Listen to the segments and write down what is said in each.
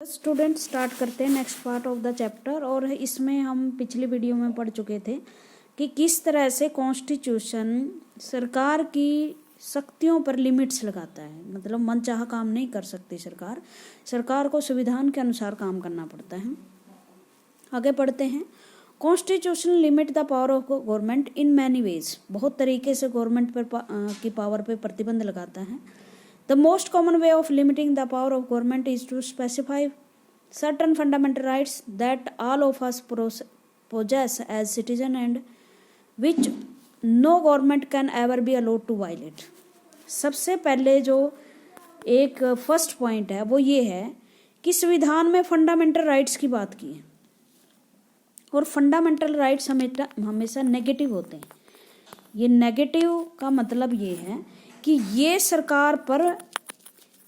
Student start करते हैं next part of the chapter. और इसमें हम पिछली वीडियो में पढ़ चुके थे कि किस तरह से कॉन्स्टिट्यूशन सरकार की शक्तियों पर लिमिट्स लगाता है। मतलब मनचाहा काम नहीं कर सकती सरकार को संविधान के अनुसार काम करना पड़ता है। आगे पढ़ते हैं। Constitution limit the power of government in many ways. बहुत तरीके से गवर्नमेंट पर की पावर पर प्रतिबंध लगाता है। The most common way of limiting the power of government is to specify certain fundamental rights that all of us possess as citizens and which no government can ever be allowed to violate. सबसे पहले जो एक first point है वो ये है कि संविधान में फंडामेंटल राइट्स की बात की है और फंडामेंटल राइट्स हमेशा नेगेटिव होते हैं। ये नेगेटिव का मतलब ये है कि ये सरकार पर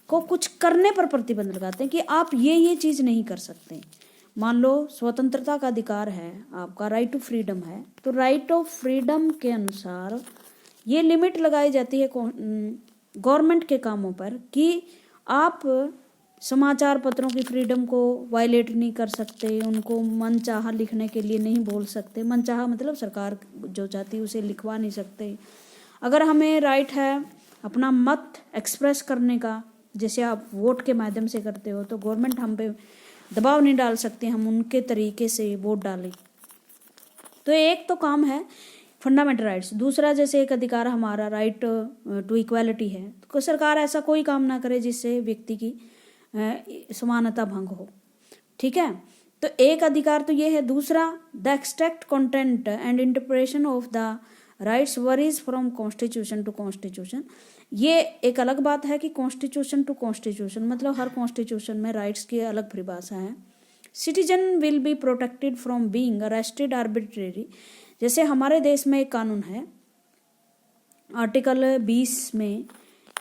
को कुछ करने पर प्रतिबंध लगाते हैं कि आप ये चीज़ नहीं कर सकते। मान लो स्वतंत्रता का अधिकार है, आपका राइट टू फ्रीडम है, तो राइट ऑफ फ्रीडम के अनुसार ये लिमिट लगाई जाती है गवर्नमेंट के कामों पर कि आप समाचार पत्रों की फ्रीडम को वायलेट नहीं कर सकते, उनको मनचाहा लिखने के लिए नहीं बोल सकते। मनचाहा मतलब सरकार जो चाहती है उसे लिखवा नहीं सकते। अगर हमें राइट है अपना मत एक्सप्रेस करने का, जैसे आप वोट के माध्यम से करते हो, तो गवर्नमेंट हम पे दबाव नहीं डाल सकती, हम उनके तरीके से वोट डालें। तो एक तो काम है फंडामेंटल राइट्स। दूसरा जैसे एक अधिकार हमारा राइट टू इक्वालिटी है, तो सरकार ऐसा कोई काम ना करे जिससे व्यक्ति की समानता भंग हो। ठीक है, तो एक अधिकार तो ये है। दूसरा the extract content and interpretation of the rights varies from constitution to constitution. ये एक अलग बात है कि कॉन्स्टिट्यूशन टू कॉन्स्टिट्यूशन मतलब हर कॉन्स्टिट्यूशन में राइट्स की अलग परिभाषा है। Citizen will be protected from being arrested arbitrary. जैसे हमारे देश में एक कानून है आर्टिकल 20 में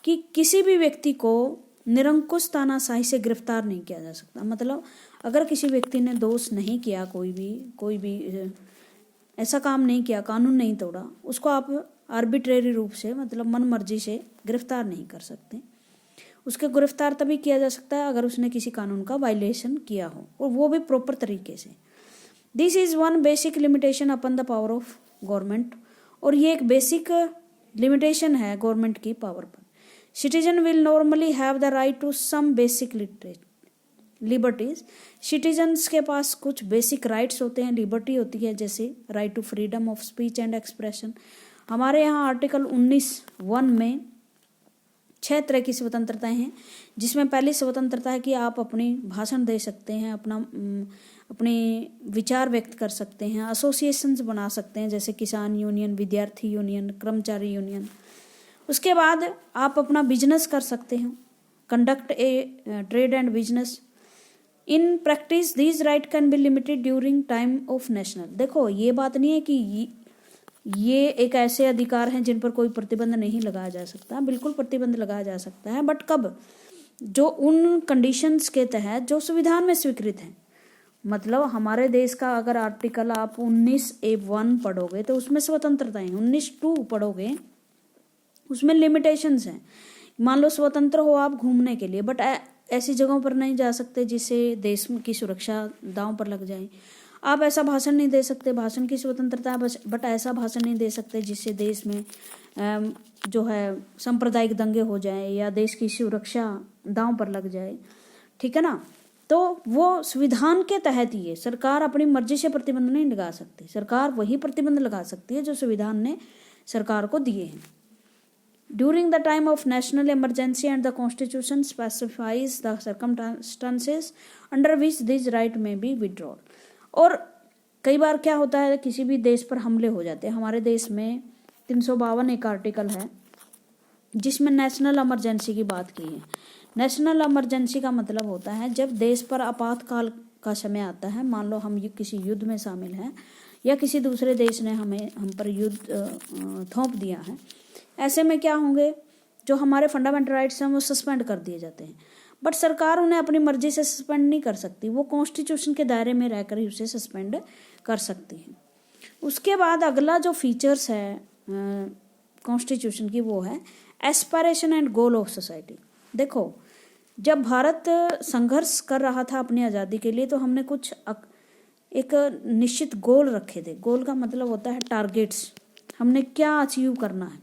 कि किसी भी व्यक्ति को निरंकुश तानाशाही से गिरफ्तार नहीं किया जा सकता। मतलब अगर किसी व्यक्ति ने दोष नहीं किया, कोई भी ऐसा काम नहीं किया, कानून नहीं तोड़ा, उसको आप आर्बिट्रेरी रूप से मतलब मन मर्जी से गिरफ्तार नहीं कर सकते। उसके गिरफ्तार तभी किया जा सकता है अगर उसने किसी कानून का वायलेशन किया हो, और वो भी प्रॉपर तरीके से। This is one basic limitation upon the power of government. और ये एक बेसिक लिमिटेशन है गवर्नमेंट की पावर पर। Citizen will normally have the right to some basic liberties. Citizens के पास कुछ बेसिक राइट्स होते हैं, लिबर्टी होती है, जैसे right to freedom of speech and expression. हमारे यहाँ आर्टिकल 19(1) में 6 तरह की स्वतंत्रताएं हैं, जिसमें पहली स्वतंत्रता है कि आप अपनी भाषण दे सकते हैं, अपने विचार व्यक्त कर सकते हैं, एसोसिएशंस बना सकते हैं जैसे किसान यूनियन, विद्यार्थी यूनियन, कर्मचारी यूनियन। उसके बाद आप अपना बिजनेस कर सकते हैं, conduct a trade and business. In practice these right can be limited during time of national. देखो ये बात नहीं है कि ये एक ऐसे अधिकार हैं जिन पर कोई प्रतिबंध नहीं लगाया जा सकता। बिल्कुल प्रतिबंध लगाया जा सकता है, बट कब? जो उन कंडीशंस के तहत जो संविधान में स्वीकृत हैं। मतलब हमारे देश का अगर आर्टिकल आप 19(1) पढ़ोगे तो उसमें स्वतंत्रता है, 19(2) पढ़ोगे उसमें लिमिटेशंस हैं। मान लो स्वतंत्र हो आप घूमने के लिए, बट ऐसी जगहों पर नहीं जा सकते जिससे देश की सुरक्षा दांव पर लग जाए। आप ऐसा भाषण नहीं दे सकते, भाषण की स्वतंत्रता, बट ऐसा भाषण नहीं दे सकते जिससे देश में जो है सांप्रदायिक दंगे हो जाए या देश की सुरक्षा दांव पर लग जाए। ठीक है ना, तो वो संविधान के तहत ही है। सरकार अपनी मर्जी से प्रतिबंध नहीं लगा सकती। सरकार वही प्रतिबंध लगा सकती है जो संविधान ने सरकार को दिए हैं। During the time of national emergency and the constitution specifies the circumstances under which these right may be withdrawn। और कई बार क्या होता है, किसी भी देश पर हमले हो जाते हैं। हमारे देश में 352 एक आर्टिकल है जिसमें नेशनल इमरजेंसी की बात की है। नेशनल इमरजेंसी का मतलब होता है जब देश पर आपातकाल का समय आता है। मान लो हम किसी युद्ध में शामिल हैं या किसी दूसरे देश ने हम पर युद्ध थोप दिया है। ऐसे में क्या होंगे, जो हमारे फंडामेंटल राइट्स हैं वो सस्पेंड कर दिए जाते हैं, बट सरकार उन्हें अपनी मर्जी से सस्पेंड नहीं कर सकती। वो कॉन्स्टिट्यूशन के दायरे में रहकर ही उसे सस्पेंड कर सकती है। उसके बाद अगला जो फीचर्स है कॉन्स्टिट्यूशन की वो है aspiration and goal of society. देखो जब भारत संघर्ष कर रहा था अपनी आज़ादी के लिए, तो हमने कुछ एक निश्चित गोल रखे थे। गोल का मतलब होता है टारगेट्स, हमने क्या अचीव करना है।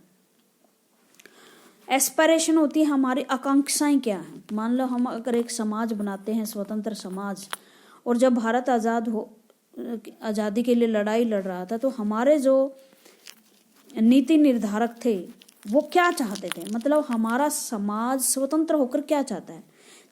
एस्पिरेशन होती है हमारी, आकांक्षाएं क्या हैं। मान लो हम अगर एक समाज बनाते हैं, स्वतंत्र समाज, और जब भारत आज़ादी के लिए लड़ाई लड़ रहा था, तो हमारे जो नीति निर्धारक थे वो क्या चाहते थे, मतलब हमारा समाज स्वतंत्र होकर क्या चाहता है।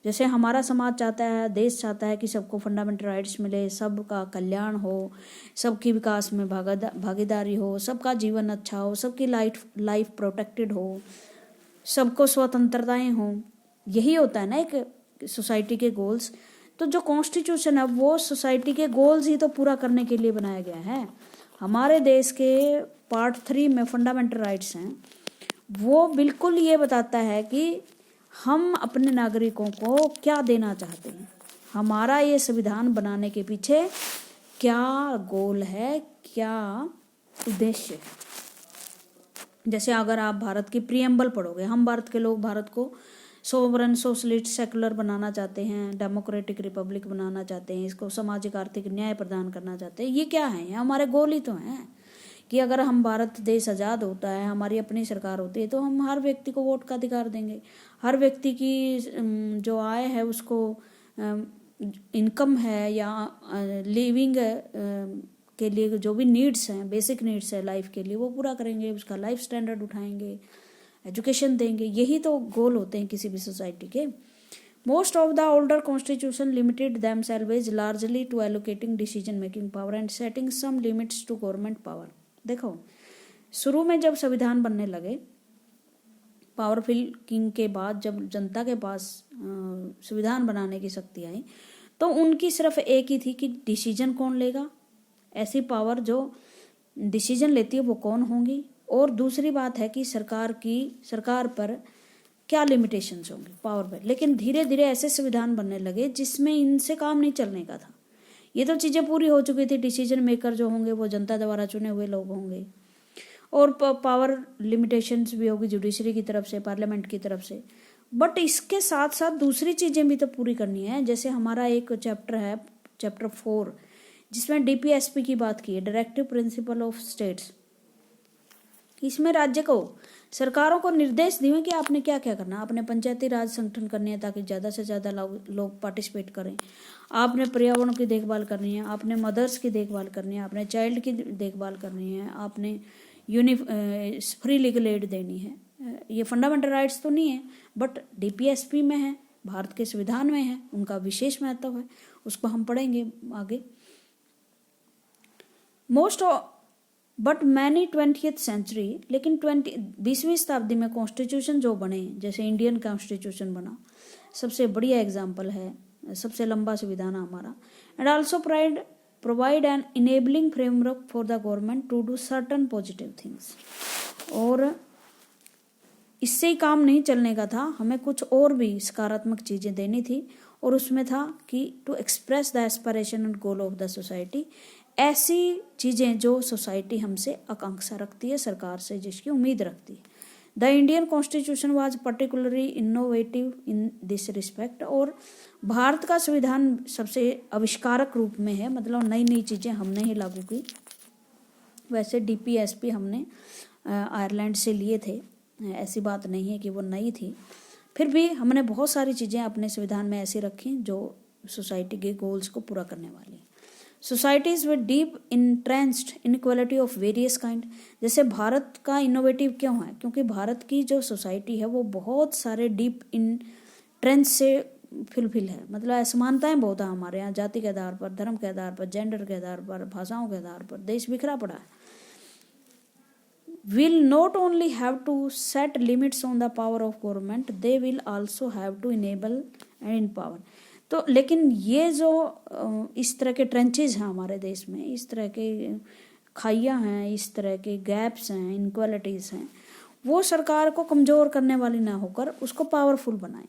जैसे हमारा समाज चाहता है, देश चाहता है कि सबको फंडामेंटल राइट्स मिले, सबका कल्याण हो, सबकी विकास में भागीदारी हो, सबका जीवन अच्छा हो, सबकी लाइफ प्रोटेक्टेड हो, सबको स्वतंत्रताएं हो। यही होता है ना एक सोसाइटी के गोल्स। तो जो कॉन्स्टिट्यूशन है वो सोसाइटी के गोल्स ही तो पूरा करने के लिए बनाया गया है। हमारे देश के पार्ट 3 में फंडामेंटल राइट्स हैं, वो बिल्कुल ये बताता है कि हम अपने नागरिकों को क्या देना चाहते हैं, हमारा ये संविधान बनाने के पीछे क्या गोल है, क्या उद्देश्य है। जैसे अगर आप भारत की प्रीएम्बल पढ़ोगे, हम भारत के लोग भारत को सोवरेन, सोशलिस्ट, सेकुलर बनाना चाहते हैं, डेमोक्रेटिक रिपब्लिक बनाना चाहते हैं, इसको सामाजिक आर्थिक न्याय प्रदान करना चाहते हैं। ये क्या है, ये हमारे गोल ही तो हैं कि अगर हम भारत देश आज़ाद होता है, हमारी अपनी सरकार होती है, तो हम हर व्यक्ति को वोट का अधिकार देंगे, हर व्यक्ति की जो आय है उसको, इनकम है या लिविंग के लिए जो भी नीड्स हैं, बेसिक नीड्स है लाइफ के लिए, वो पूरा करेंगे, उसका लाइफ स्टैंडर्ड उठाएंगे, एजुकेशन देंगे। यही तो गोल होते हैं किसी भी सोसाइटी के। Most of the older constitution limited themselves largely to allocating decision making power and setting some limits to government power। देखो, शुरू में जब संविधान बनने लगे, पावरफुल किंग के बाद जब जनता के पास संविधान बनाने की शक्ति आई, तो उनकी सिर्फ एक ही थी कि डिसीजन कौन लेगा, ऐसी पावर जो डिसीजन लेती है वो कौन होंगी, और दूसरी बात है कि सरकार पर क्या लिमिटेशंस होंगे पावर पर। लेकिन धीरे धीरे ऐसे संविधान बनने लगे जिसमें इनसे काम नहीं चलने का था। ये तो चीज़ें पूरी हो चुकी थी, डिसीजन मेकर जो होंगे वो जनता द्वारा चुने हुए लोग होंगे, और पावर लिमिटेशंस भी होगी जुडिशरी की तरफ से, पार्लियामेंट की तरफ से। बट इसके साथ साथ दूसरी चीज़ें भी तो पूरी करनी है। जैसे हमारा एक चैप्टर है, चैप्टर 4, जिसमें DPSP की बात की है, डायरेक्टिव प्रिंसिपल ऑफ स्टेट्स। इसमें राज्य को, सरकारों को निर्देश दिए कि आपने क्या क्या करना। आपने पंचायती राज संगठन करनी है ताकि ज़्यादा से ज़्यादा लोग पार्टिसिपेट करें, आपने पर्यावरण की देखभाल करनी है, आपने मदर्स की देखभाल करनी है, आपने चाइल्ड की देखभाल करनी है, आपने फ्री लीगल एड देनी है। ये फंडामेंटल राइट्स तो नहीं है, बट DPSP में है, भारत के संविधान में है, उनका विशेष महत्व है, उसको हम पढ़ेंगे आगे। बट मैनी 20th सेंचुरी, लेकिन 20वीं शताब्दी में कॉन्स्टिट्यूशन जो बने, जैसे इंडियन कॉन्स्टिट्यूशन बना, सबसे बढ़िया एग्जाम्पल है, सबसे लंबा संविधान हमारा। And also provide an enabling framework for the government to do certain positive things. और इससे ही काम नहीं चलने का था, हमें कुछ और भी सकारात्मक चीज़ें देनी थी, और उसमें था कि to express the aspiration and goal of the society. ऐसी चीज़ें जो सोसाइटी हमसे आकांक्षा रखती है, सरकार से जिसकी उम्मीद रखती है। The Indian constitution was particularly innovative in this respect. और भारत का संविधान सबसे आविष्कारक रूप में है, मतलब नई नई चीज़ें हमने ही लागू की। वैसे DPSP हमने आयरलैंड से लिए थे, ऐसी बात नहीं है कि वो नई थी, फिर भी हमने बहुत सारी चीज़ें अपने संविधान में ऐसी रखी जो सोसाइटी के गोल्स को पूरा करने वाली। Societies with deep entrenched inequality of various kind. जैसे भारत का इनोवेटिव क्यों है, क्योंकि भारत की जो सोसाइटी है वो बहुत सारे डीप इंट्रेंस से फिलफिल है, मतलब असमानताएं बहुत है हमारे यहाँ, जाति के आधार पर, धर्म के आधार पर, जेंडर के आधार पर, भाषाओं के आधार पर देश बिखरा पड़ा है। will not only have to set limits on the power of government, they will also have to enable and empower। तो लेकिन ये जो इस तरह के ट्रेंचेज हैं हमारे देश में, इस तरह के खाइयाँ हैं, इस तरह के गैप्स हैं, इनक्वालिटीज़ हैं, वो सरकार को कमज़ोर करने वाली ना होकर उसको पावरफुल बनाए।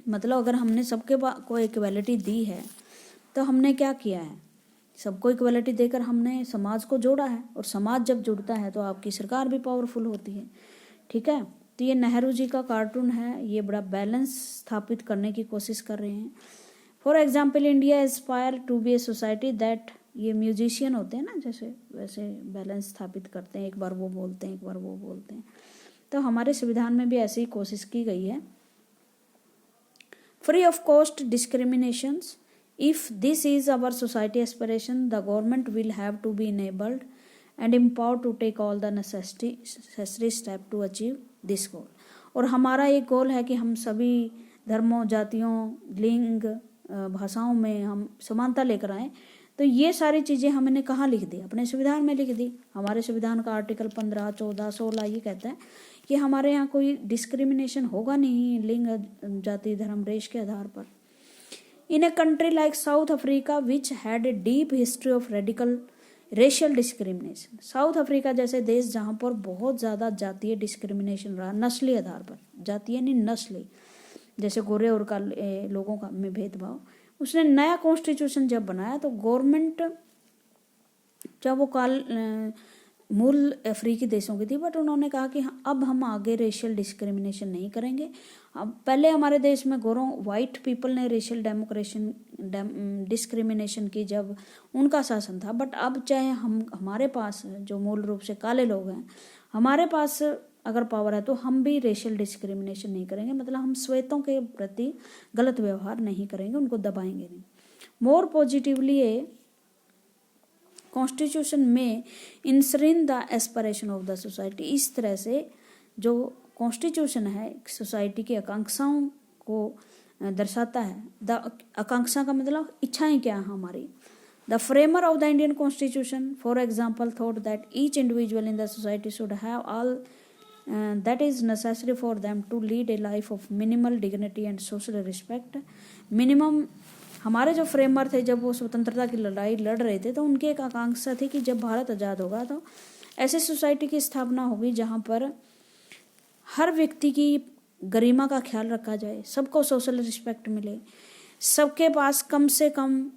मतलब अगर हमने सबके को इक्वलिटी दी है तो हमने क्या किया है, सबको इक्वलिटी देकर हमने समाज को जोड़ा है, और समाज जब जुड़ता है तो आपकी सरकार भी पावरफुल होती है। ठीक है, तो ये नेहरू जी का कार्टून है, ये बड़ा बैलेंस स्थापित करने की कोशिश कर रहे हैं। For example, India aspire to be a society that, ये म्यूजिशियन होते हैं ना जैसे, वैसे बैलेंस स्थापित करते हैं, एक बार वो बोलते हैं एक बार वो बोलते हैं। तो हमारे संविधान में भी ऐसी ही कोशिश की गई है। Free of caste discriminations, if this is our society aspiration the government will have to be enabled and empowered to take all the necessary step to achieve this goal. और हमारा एक गोल है कि हम सभी धर्मों, जातियों, लिंग, भाषाओं में हम समानता लेकर आए। तो ये सारी चीज़ें हमने कहाँ लिख दी? अपने संविधान में लिख दी। हमारे संविधान का आर्टिकल 15, 14, 16 ये कहता है कि हमारे यहाँ कोई डिस्क्रिमिनेशन होगा नहीं लिंग, जाति, धर्म, रेश के आधार पर। In a country like South Africa which had a deep history of radical racial discrimination, South Africa जैसे देश जहाँ पर बहुत ज़्यादा जातीय डिस्क्रिमिनेशन रहा, नस्ली आधार पर, जातीय नहीं नस्ली, जैसे गोरे और काले लोगों का में भेदभाव, उसने नया कॉन्स्टिट्यूशन जब बनाया तो गवर्नमेंट, जब वो मूल अफ्रीकी देशों की थी, बट उन्होंने कहा कि अब हम आगे रेशियल डिस्क्रिमिनेशन नहीं करेंगे। अब पहले हमारे देश में गोरों, वाइट पीपल ने रेशियल डिस्क्रिमिनेशन की जब उनका शासन था, बट अब चाहे हमारे पास जो मूल रूप से काले लोग हैं, हमारे पास अगर पावर है तो हम भी रेशियल डिस्क्रिमिनेशन नहीं करेंगे, मतलब हम श्वेतों के प्रति गलत व्यवहार नहीं करेंगे, उनको दबाएंगे नहीं। मोर पॉजिटिवली ए कॉन्स्टिट्यूशन में inserting the aspiration of the society, इस तरह से जो कॉन्स्टिट्यूशन है सोसाइटी की आकांक्षाओं को दर्शाता है। द आकांक्षा का मतलब इच्छाएं क्या है हमारी। The framer of the Indian constitution for example thought that each individual in the society should have all that is necessary for them to lead a life of minimal dignity and social respect। Minimum हमारे जो framer थे जब वो स्वतंत्रता की लड़ाई लड़ रहे थे, तो उनकी एक आकांक्षा थी कि जब भारत आज़ाद होगा तो ऐसे सोसाइटी की स्थापना होगी जहाँ पर हर व्यक्ति की गरिमा का ख्याल रखा जाए, सबको सोशल रिस्पेक्ट मिले, सबके पास कम से कम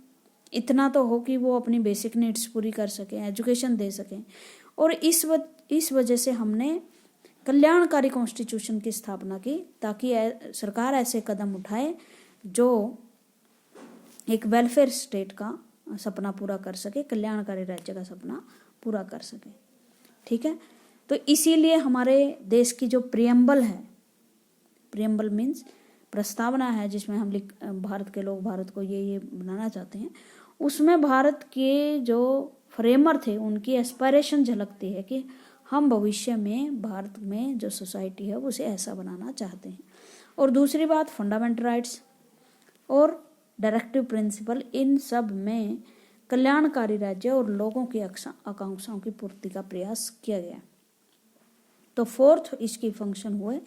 इतना तो हो कि वो अपनी बेसिक नीड्स पूरी कर सकें, एजुकेशन दे सकें। और इस वजह से हमने कल्याणकारी कॉन्स्टिट्यूशन की स्थापना की, ताकि सरकार ऐसे कदम उठाए जो एक वेलफेयर स्टेट का सपना पूरा कर सके, कल्याणकारी राज्य का सपना पूरा कर सके। ठीक है, तो इसीलिए हमारे देश की जो प्रियम्बल है, प्रियम्बल मीन्स प्रस्तावना है जिसमें हम भारत के लोग भारत को ये बनाना चाहते हैं, उसमें भारत के जो फ्रेमर थे उनकी एस्पायरेशन झलकती है कि हम भविष्य में भारत में जो सोसाइटी है उसे ऐसा बनाना चाहते हैं। और दूसरी बात, फंडामेंटल राइट्स और डायरेक्टिव प्रिंसिपल, इन सब में कल्याणकारी राज्य और लोगों की आकांक्षाओं की पूर्ति का प्रयास किया गया। तो फोर्थ इसकी फंक्शन हुए,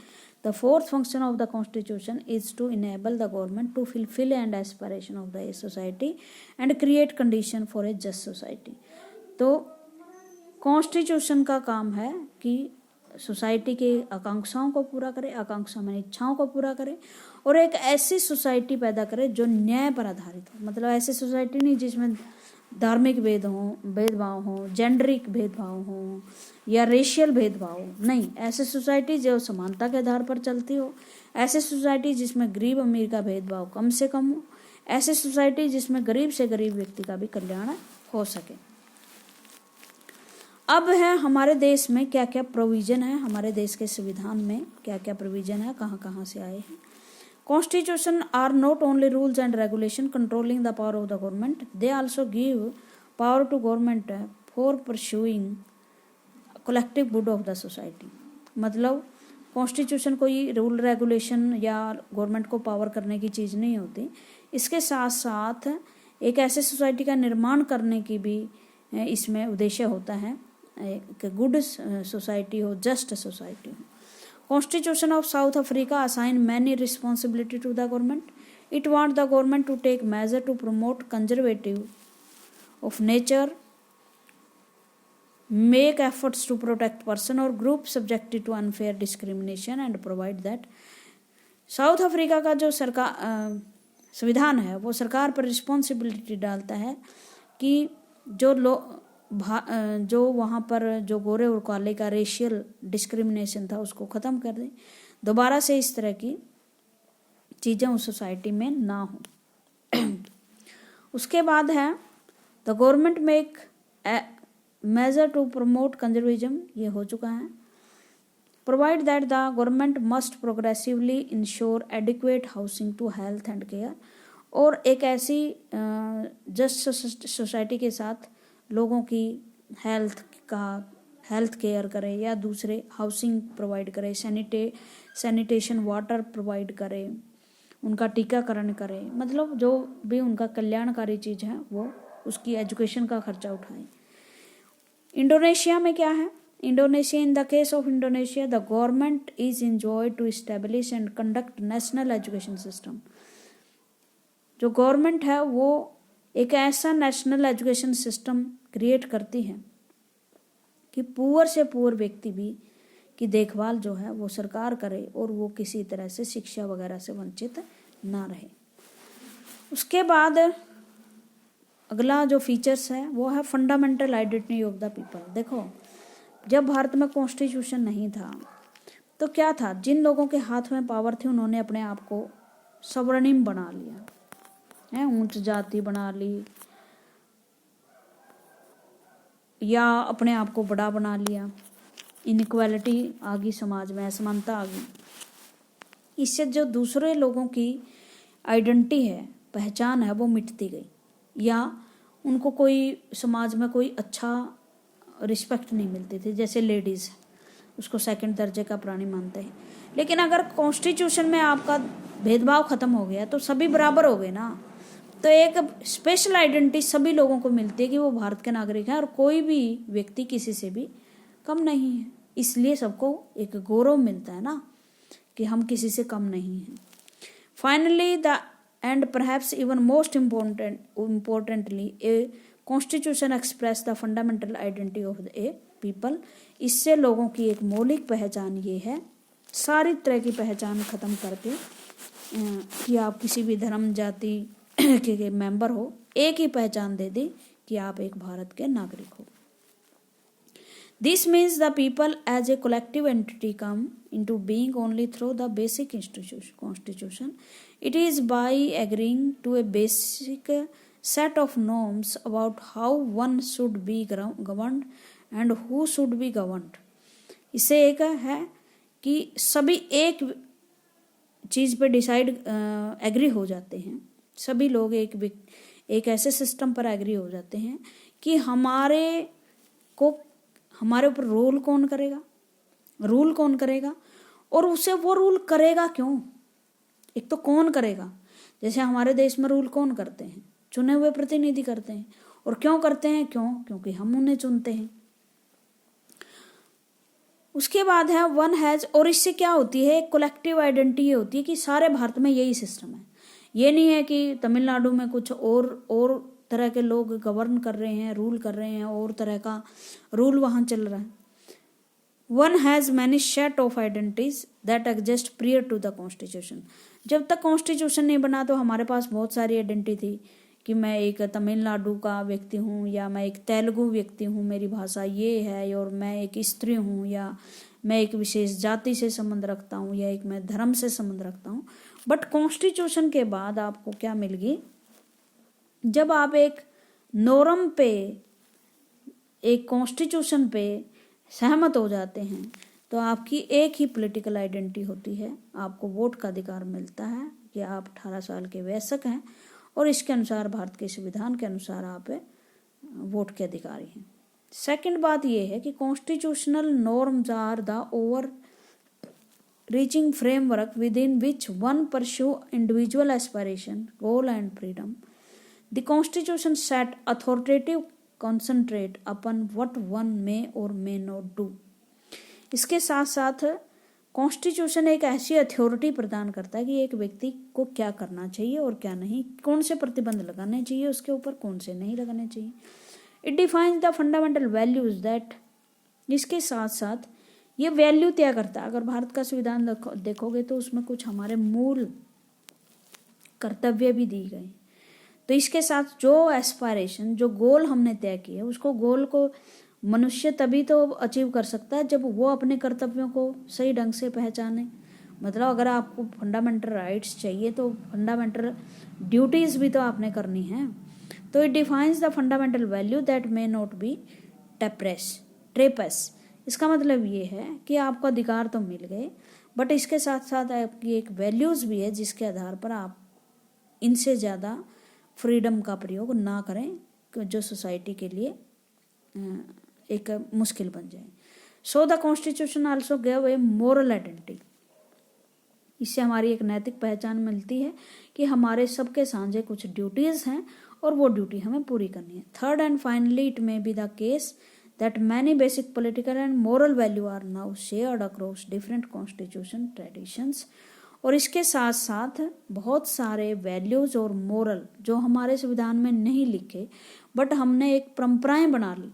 the fourth function of the constitution is to enable the government to fulfil and aspiration of the society and create condition for a just society. तो कॉन्स्टिट्यूशन का काम है कि सोसाइटी के आकांक्षाओं को पूरा करे, आकांक्षा में इच्छाओं को पूरा करे, और एक ऐसी सोसाइटी पैदा करे जो न्याय पर आधारित हो। मतलब ऐसी सोसाइटी नहीं जिसमें धार्मिक भेदभाव हो, जेंडरिक भेदभाव हो या रेशियल भेदभाव हो, नहीं, ऐसी सोसाइटी जो समानता के आधार पर चलती हो, ऐसी सोसाइटी जिसमें गरीब अमीर का भेदभाव कम से कम हो, ऐसी सोसाइटी जिसमें गरीब से गरीब व्यक्ति का भी कल्याण हो सके। अब है हमारे देश में क्या क्या प्रोविजन है, हमारे देश के संविधान में क्या क्या प्रोविजन है, कहाँ कहाँ से आए हैं। Constitution are not only rules and regulation controlling the power of the government, they also give power to government for pursuing collective good of the society. मतलब कॉन्स्टिट्यूशन कोई रूल रेगुलेशन या गवर्नमेंट को पावर करने की चीज़ नहीं होती, इसके साथ साथ एक ऐसे सोसाइटी का निर्माण करने की भी इसमें उद्देश्य होता है, एक गुड सोसाइटी हो, जस्ट सोसाइटी हो। Constitution of South Africa assign many responsibility to the government, it want the government to take measure to promote conservative of nature, make efforts to protect person और group subjected to unfair discrimination and provide that. South Africa का जो सरकार संविधान है वो सरकार पर responsibility डालता है कि जो जो वहाँ पर जो गोरे और काले का रेशियल डिस्क्रिमिनेशन था उसको ख़त्म कर दें, दोबारा से इस तरह की चीज़ें उस सोसाइटी में ना हो। उसके बाद है the government make measure to promote conservatism, ये हो चुका है। Provide that the government must progressively ensure adequate housing to health and care, और एक ऐसी जस्ट सोसाइटी के साथ लोगों की हेल्थ केयर करे या दूसरे हाउसिंग प्रोवाइड करे, सैनिटेशन वाटर प्रोवाइड करे, उनका टीकाकरण करे, मतलब जो भी उनका कल्याणकारी चीज़ है वो उसकी एजुकेशन का खर्चा उठाए। इंडोनेशिया में क्या है? Indonesia, in the case of Indonesia the government is enjoined to establish and conduct national education system. जो गवर्नमेंट है वो एक ऐसा नेशनल एजुकेशन सिस्टम क्रिएट करती है कि पुअर से पुअर व्यक्ति भी की देखभाल जो है वो सरकार करे और वो किसी तरह से शिक्षा वगैरह से वंचित ना रहे। उसके बाद अगला जो फीचर्स है वो है fundamental identity of the people. देखो, जब भारत में कॉन्स्टिट्यूशन नहीं था तो क्या था, जिन लोगों के हाथ में पावर थी उन्होंने अपने आप को स्वर्णिम बना लिया है, ऊंच जाति बना ली या अपने आप को बड़ा बना लिया, इनइक्वालिटी आ गई समाज में, असमानता आ गई। इससे जो दूसरे लोगों की आइडेंटिटी है, पहचान है, वो मिटती गई या उनको कोई समाज में कोई अच्छा रिस्पेक्ट नहीं मिलती थी। जैसे लेडीज़, उसको सेकंड दर्जे का प्राणी मानते हैं। लेकिन अगर कॉन्स्टिट्यूशन में आपका भेदभाव खत्म हो गया तो सभी बराबर हो गए ना, तो एक स्पेशल आइडेंटिटी सभी लोगों को मिलती है कि वो भारत के नागरिक हैं और कोई भी व्यक्ति किसी से भी कम नहीं है। इसलिए सबको एक गौरव मिलता है ना कि हम किसी से कम नहीं हैं। Finally the end perhaps even most importantly a constitution express the fundamental identity of A people. इससे लोगों की एक मौलिक पहचान ये है, सारी तरह की पहचान खत्म करके कि आप किसी भी धर्म जाति के मेंबर हो, एक ही पहचान दे दी कि आप एक भारत के नागरिक हो। This means the people as a collective entity come into being only through the basic constitution. It is by agreeing to a basic set of norms about how one should be governed and who should be governed. इससे एक है कि सभी एक चीज़ पे decide agree हो जाते हैं, सभी लोग एक ऐसे सिस्टम पर एग्री हो जाते हैं कि हमारे ऊपर रूल कौन करेगा और उसे वो रूल करेगा क्यों। एक तो कौन करेगा, जैसे हमारे देश में रूल कौन करते हैं, चुने हुए प्रतिनिधि करते हैं। और क्यों करते हैं, क्योंकि हम उन्हें चुनते हैं। उसके बाद है वन हैज, और इससे क्या होती है, एक कलेक्टिव आइडेंटिटी होती है कि सारे भारत में यही सिस्टम है। ये नहीं है कि तमिलनाडु में कुछ और तरह के लोग गवर्न कर रहे हैं, रूल कर रहे हैं, और तरह का रूल वहाँ चल रहा है। One has many set of identities that exist prior to the constitution. जब तक कॉन्स्टिट्यूशन नहीं बना तो हमारे पास बहुत सारी आइडेंटिटी थी कि मैं एक तमिलनाडु का व्यक्ति हूँ, या मैं एक तेलुगु व्यक्ति हूँ, मेरी भाषा ये है, और मैं एक स्त्री हूँ, या मैं एक विशेष जाति से संबंध रखता हूँ, या एक मैं धर्म से संबंध रखता हूँ। बट कॉन्स्टिट्यूशन के बाद आपको क्या मिल गई, जब आप एक नॉर्म पे, एक कॉन्स्टिट्यूशन पे सहमत हो जाते हैं तो आपकी एक ही पॉलिटिकल आइडेंटिटी होती है। आपको वोट का अधिकार मिलता है कि आप 18 साल के वयस्क हैं और इसके अनुसार भारत के संविधान के अनुसार आप वोट के अधिकारी हैं। सेकंड बात यह है कि constitutional norms are the over reaching framework within which one pursue individual aspiration, goal and freedom. The Constitution set authoritative concentrate upon what one may or may not do. इसके साथ साथ constitution एक ऐसी authority प्रदान करता है कि एक व्यक्ति को क्या करना चाहिए और क्या नहीं, कौन से प्रतिबंध लगाने चाहिए उसके ऊपर, कौन से नहीं लगाने चाहिए। It defines the fundamental values that, इसके साथ साथ ये वैल्यू तय करता है। अगर भारत का संविधान देखोगे तो उसमें कुछ हमारे मूल कर्तव्य भी दिए गए, तो इसके साथ जो एस्पायरेशन, जो गोल हमने तय किए, उसको गोल को मनुष्य तभी तो अचीव कर सकता है जब वो अपने कर्तव्यों को सही ढंग से पहचाने। मतलब अगर आपको फंडामेंटल राइट्स चाहिए तो फंडामेंटल ड्यूटीज भी तो आपने करनी है। तो it defines the fundamental value that may not be trespass. इसका मतलब ये है कि आपको अधिकार तो मिल गए, बट इसके साथ साथ आपकी एक वैल्यूज भी है जिसके आधार पर आप इनसे ज़्यादा फ्रीडम का प्रयोग ना करें जो सोसाइटी के लिए एक मुश्किल बन जाए। So the constitution also give a moral identity. इससे हमारी एक नैतिक पहचान मिलती है कि हमारे सबके साझे कुछ ड्यूटीज हैं और वो ड्यूटी हमें पूरी करनी है। Third and finally it may be the case that many basic political and moral value are now shared across different constitution traditions। और इसके साथ साथ बहुत सारे वैल्यूज और मोरल जो हमारे संविधान में नहीं लिखे बट हमने एक परंपराएं बना ली,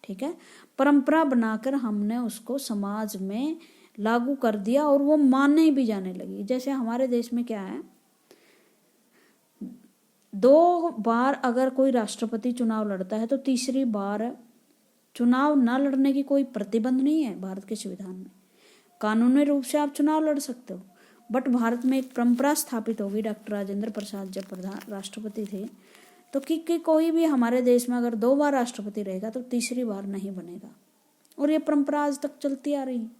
ठीक है, परंपरा बनाकर हमने उसको समाज में लागू कर दिया और वो मानने भी जाने लगी। जैसे हमारे देश में क्या है, 2 बार अगर कोई राष्ट्रपति चुनाव लड़ता है तो तीसरी बार चुनाव न लड़ने की कोई प्रतिबंध नहीं है भारत के संविधान में। कानूनी रूप से आप चुनाव लड़ सकते हो, बट भारत में एक परंपरा स्थापित होगी डॉक्टर राजेंद्र प्रसाद जब राष्ट्रपति थे तो कि कोई भी हमारे देश में अगर 2 बार राष्ट्रपति रहेगा तो तीसरी बार नहीं बनेगा, और ये परंपरा आज तक चलती आ रही है।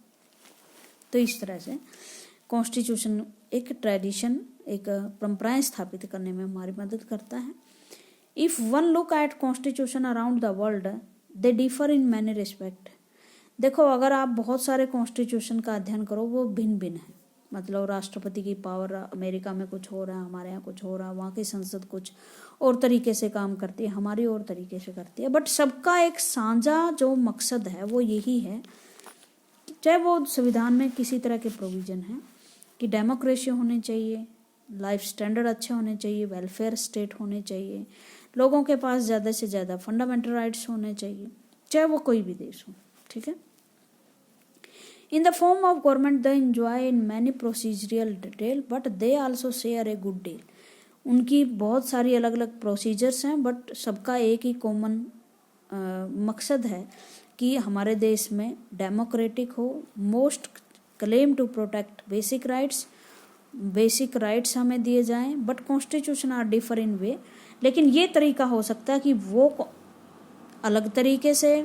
तो इस तरह से कॉन्स्टिट्यूशन एक ट्रेडिशन, एक परंपराएं स्थापित करने में हमारी मदद करता है। If one look at constitution around the world they differ in many respect. देखो अगर आप बहुत सारे कॉन्स्टिट्यूशन का अध्ययन करो वो भिन्न भिन्न है। मतलब राष्ट्रपति की पावर अमेरिका में कुछ हो रहा है, हमारे यहाँ कुछ हो रहा है, वहाँ की संसद कुछ और तरीके से काम करती है, हमारी और तरीके से करती है, बट सबका एक साझा जो मकसद है वो यही है, चाहे वो संविधान में किसी तरह के प्रोविजन है कि डेमोक्रेसी होनी चाहिए, लाइफ स्टैंडर्ड अच्छे होने चाहिए, वेलफेयर स्टेट होने चाहिए, लोगों के पास ज़्यादा से ज़्यादा फंडामेंटल राइट्स होने चाहिए, चाहे वो कोई भी देश हो, ठीक है। In the form of government they enjoy in many procedural detail but they also share a good deal. उनकी बहुत सारी अलग अलग प्रोसीजर्स हैं बट सबका एक ही कॉमन मकसद है कि हमारे देश में डेमोक्रेटिक हो, most claim to protect basic rights हमें दिए जाएं, but constitution are differ in way. लेकिन ये तरीका हो सकता है कि वो अलग तरीके से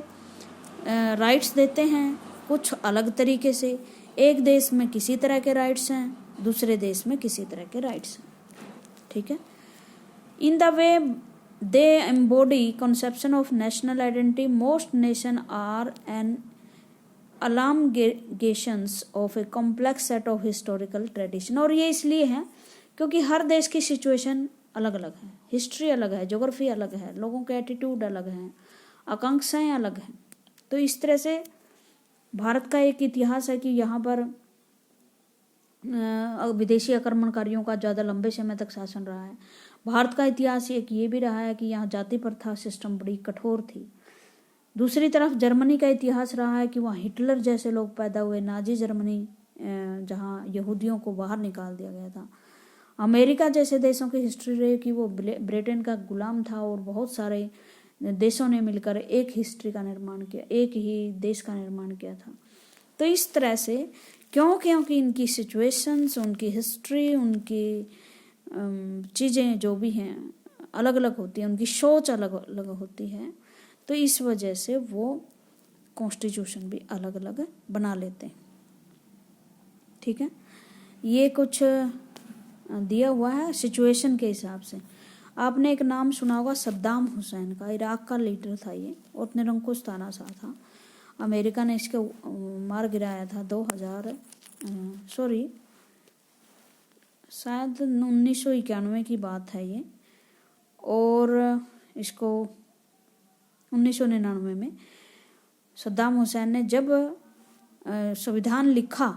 राइट्स देते हैं, कुछ अलग तरीके से। एक देश में किसी तरह के राइट्स हैं, दूसरे देश में किसी तरह के राइट्स हैं, ठीक है। In the way they embody conception of national identity, most nation are an amalgamations of a complex set of historical tradition. और ये इसलिए है क्योंकि हर देश की सिचुएशन अलग अलग है, हिस्ट्री अलग है, ज्योग्राफी अलग है, लोगों के एटीट्यूड अलग हैं, आकांक्षाएं अलग हैं। तो इस तरह से भारत का एक इतिहास है कि यहाँ पर विदेशी आक्रमणकारियों का ज़्यादा लंबे समय तक शासन रहा है। भारत का इतिहास एक ये भी रहा है कि यहाँ जाति प्रथा सिस्टम बड़ी कठोर थी। दूसरी तरफ जर्मनी का इतिहास रहा है कि वहाँ हिटलर जैसे लोग पैदा हुए, नाजी जर्मनी जहाँ यहूदियों को बाहर निकाल दिया गया था। अमेरिका जैसे देशों की हिस्ट्री रही कि वो ब्रिटेन का गुलाम था और बहुत सारे देशों ने मिलकर एक हिस्ट्री का निर्माण किया, एक ही देश का निर्माण किया था। तो इस तरह से क्योंकि इनकी सिचुएशंस, उनकी हिस्ट्री, उनकी चीज़ें जो भी हैं अलग अलग होती हैं, उनकी सोच अलग अलग होती है, तो इस वजह से वो कॉन्स्टिट्यूशन भी अलग अलग बना लेते हैं, ठीक है। ये कुछ दिया हुआ है सिचुएशन के हिसाब से। आपने एक नाम सुना होगा सद्दाम हुसैन का, इराक का लीडर था ये और निरंकुश तानाशाह था। अमेरिका ने इसके मार गिराया था शायद 1991 की बात है ये, और इसको 1999 में सद्दाम हुसैन ने जब संविधान लिखा,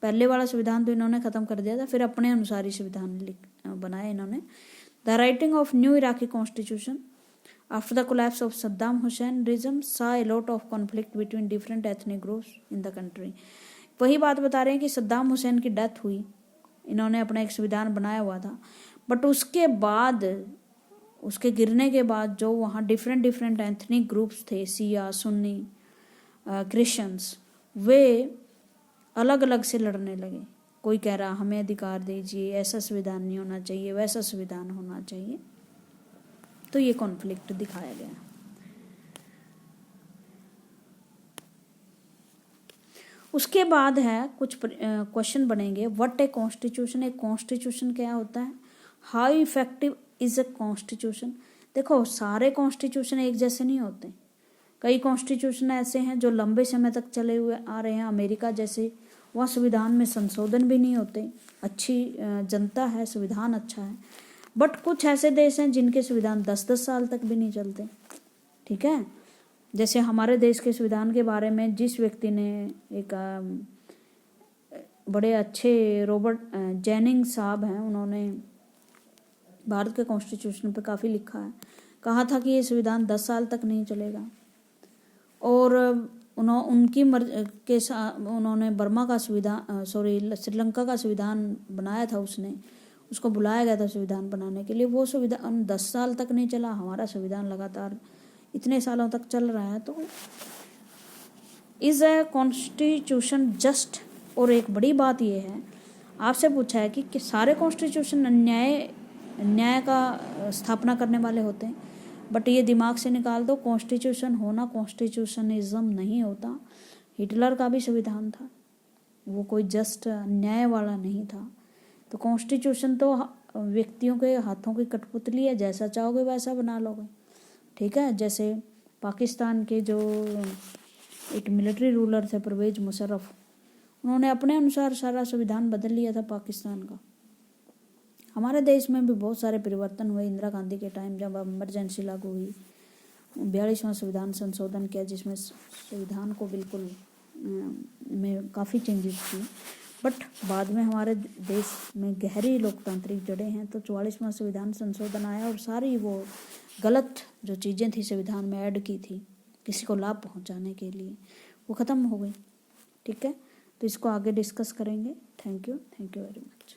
पहले वाला संविधान तो इन्होंने ख़त्म कर दिया था, फिर अपने अनुसार ही संविधान बनाया इन्होंने। The writing of new Iraqi constitution after the collapse of Saddam Hussein regime saw a lot of conflict between different ethnic groups in the country. वही बात बता रहे हैं कि सद्दाम हुसैन की डेथ हुई, इन्होंने अपना एक संविधान बनाया हुआ था, बट उसके बाद उसके गिरने के बाद जो वहाँ डिफरेंट डिफरेंट एथनिक ग्रुप्स थे, सिया, सुन्नी, क्रिश्चियंस, वे अलग अलग से लड़ने लगे। कोई कह रहा हमें अधिकार दीजिए, ऐसा संविधान नहीं होना चाहिए, वैसा संविधान होना चाहिए। तो ये कॉन्फ्लिक्ट दिखाया गया। उसके बाद है कुछ क्वेश्चन बनेंगे। व्हाट ए कॉन्स्टिट्यूशन, एक कॉन्स्टिट्यूशन क्या होता है, how effective is a constitution. देखो सारे कॉन्स्टिट्यूशन एक जैसे नहीं होते, कई कॉन्स्टिट्यूशन ऐसे हैं जो लंबे समय तक चले हुए आ रहे हैं, अमेरिका जैसे, वहाँ संविधान में संशोधन भी नहीं होते, अच्छी जनता है, संविधान अच्छा है। बट कुछ ऐसे देश हैं जिनके संविधान 10-10 साल तक भी नहीं चलते, ठीक है। जैसे हमारे देश के संविधान के बारे में जिस व्यक्ति ने एक बड़े अच्छे रॉबर्ट जेनिंग्स साहब हैं, उन्होंने भारत के कॉन्स्टिट्यूशन पे काफ़ी लिखा है, कहा था कि ये संविधान 10 साल तक नहीं चलेगा। और उनकी के साथ उन्होंने बर्मा का संविधान, श्रीलंका का संविधान बनाया था, उसको बुलाया गया था संविधान बनाने के लिए। वो संविधान 10 साल तक नहीं चला, हमारा संविधान लगातार इतने सालों तक चल रहा है। तो इज ए कॉन्स्टिट्यूशन जस्ट। और एक बड़ी बात ये है, आपसे पूछा है कि सारे कॉन्स्टिट्यूशन न्याय का स्थापना करने वाले होते हैं, बट ये दिमाग से निकाल दो, कॉन्स्टिट्यूशन होना कॉन्स्टिट्यूशनिज्म नहीं होता। हिटलर का भी संविधान था, वो कोई जस्ट न्याय वाला नहीं था। तो कॉन्स्टिट्यूशन तो व्यक्तियों के हाथों की कठपुतली है, जैसा चाहोगे वैसा बना लोगे, ठीक है। जैसे पाकिस्तान के जो एक मिलिट्री रूलर थे परवेज मुशर्रफ, उन्होंने अपने अनुसार सारा संविधान बदल लिया था पाकिस्तान का। हमारे देश में भी बहुत सारे परिवर्तन हुए इंदिरा गांधी के टाइम, जब इमरजेंसी लागू हुई, 42वां संविधान संशोधन किया, जिसमें संविधान को बिल्कुल में काफ़ी चेंजेस किए। बट बाद में हमारे देश में गहरी लोकतांत्रिक जड़ें हैं, तो 44वां संविधान संशोधन आया और सारी वो गलत जो चीज़ें थी संविधान में ऐड की थी किसी को लाभ पहुंचाने के लिए, वो ख़त्म हो गई, ठीक है। तो इसको आगे डिस्कस करेंगे। Thank you very much.